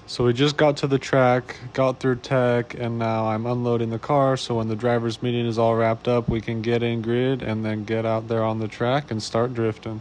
So we just got to the track, got through tech, and now I'm unloading the car. So when the driver's meeting is all wrapped up, we can get in grid and then get out there on the track and start drifting.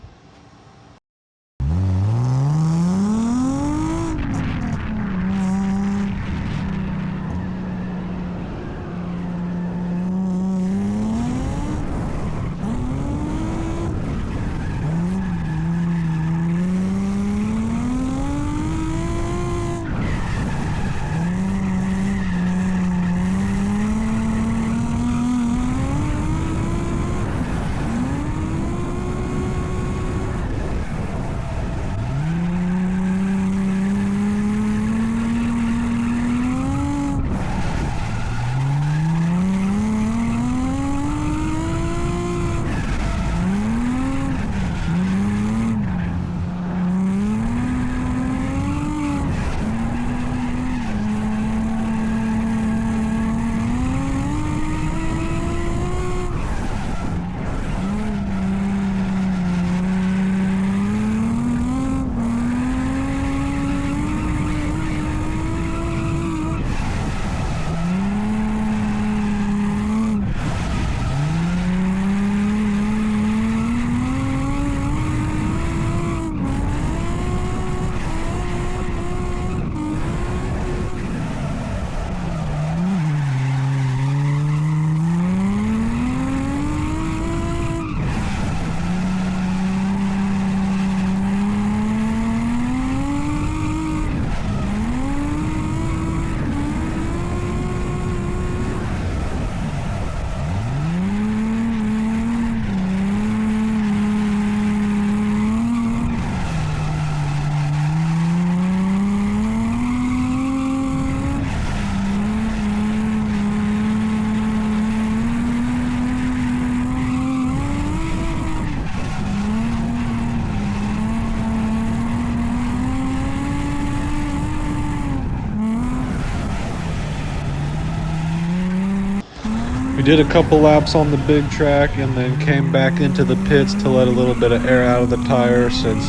We did a couple laps on the big track and then came back into the pits to let a little bit of air out of the tire, since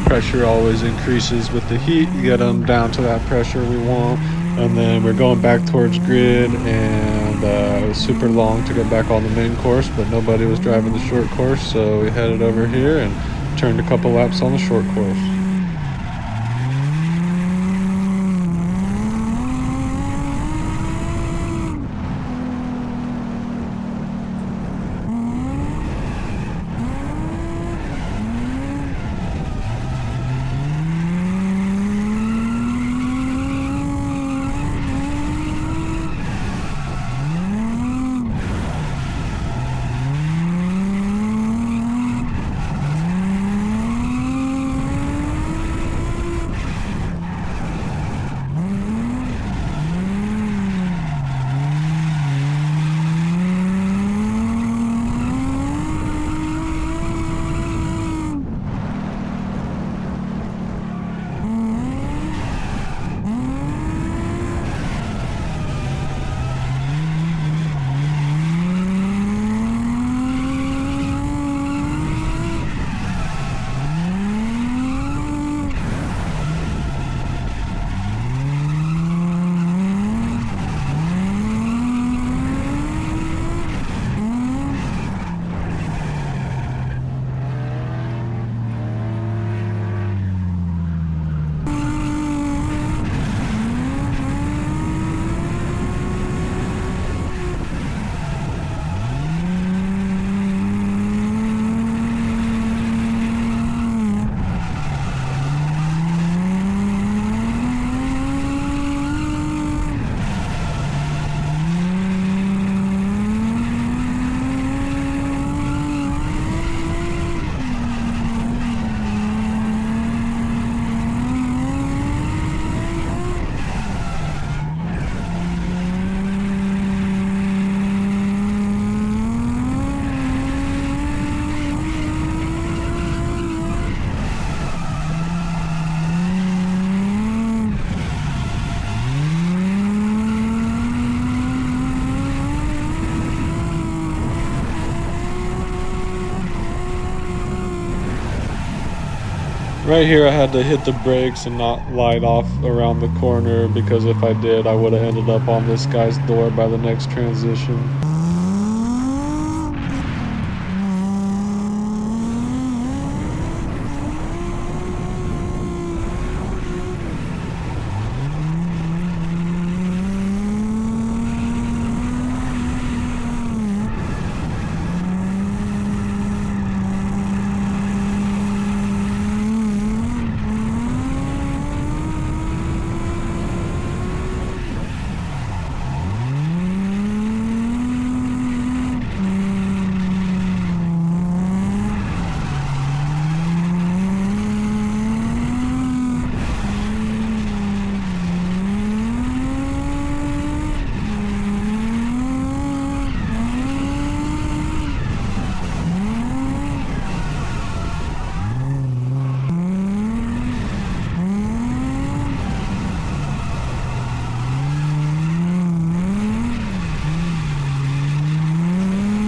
pressure always increases with the heat. You get them down to that pressure we want. And then we're going back towards grid, and it was super long to get back on the main course, but nobody was driving the short course, so we headed over here and turned a couple laps on the short course. Right here I had to hit the brakes and not light off around the corner, because if I did, I would have ended up on this guy's door by the next transition.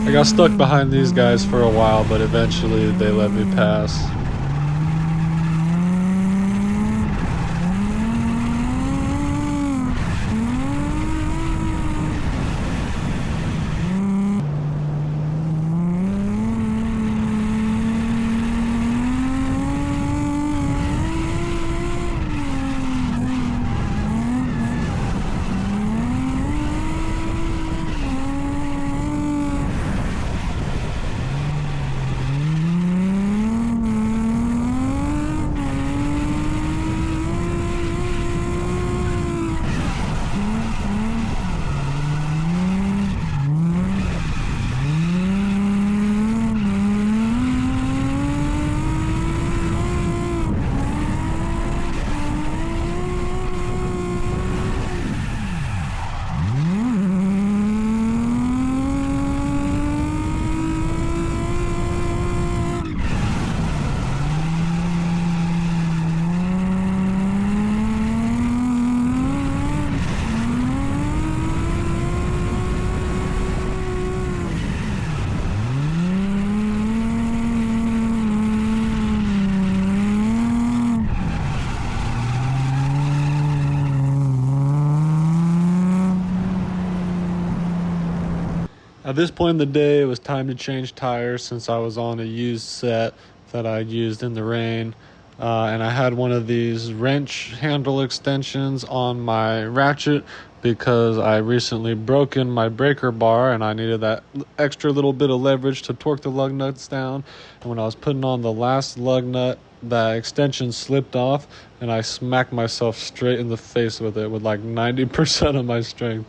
I got stuck behind these guys for a while, but eventually they let me pass. At this point in the day, it was time to change tires, since I was on a used set that I used in the rain. And I had one of these wrench handle extensions on my ratchet because I recently broken my breaker bar and I needed that extra little bit of leverage to torque the lug nuts down. And when I was putting on the last lug nut, that extension slipped off and I smacked myself straight in the face with it with like 90% of my strength.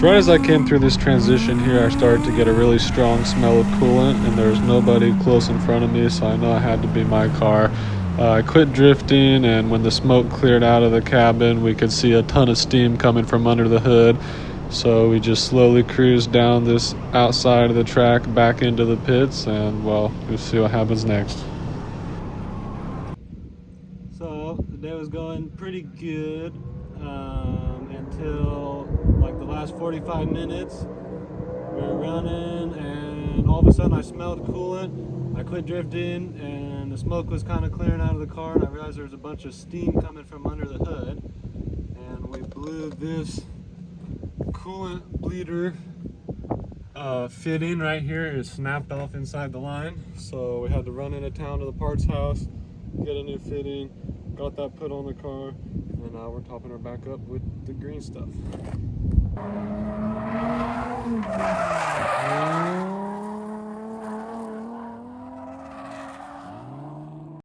So right as I came through this transition here, I started to get a really strong smell of coolant, and there was nobody close in front of me, so I know it had to be my car. I quit drifting, and when the smoke cleared out of the cabin, we could see a ton of steam coming from under the hood. So we just slowly cruised down this outside of the track back into the pits, and well, we'll see what happens next. So the day was going pretty good until like the last 45 minutes. We were running, and all of a sudden I smelled coolant. I quit drifting, and the smoke was kind of clearing out of the car, and I realized there was a bunch of steam coming from under the hood, and we blew this coolant bleeder fitting right here. It snapped off inside the line, so we had to run into town to the parts house, get a new fitting, got that put on the car, and now we're topping her back up with the green stuff.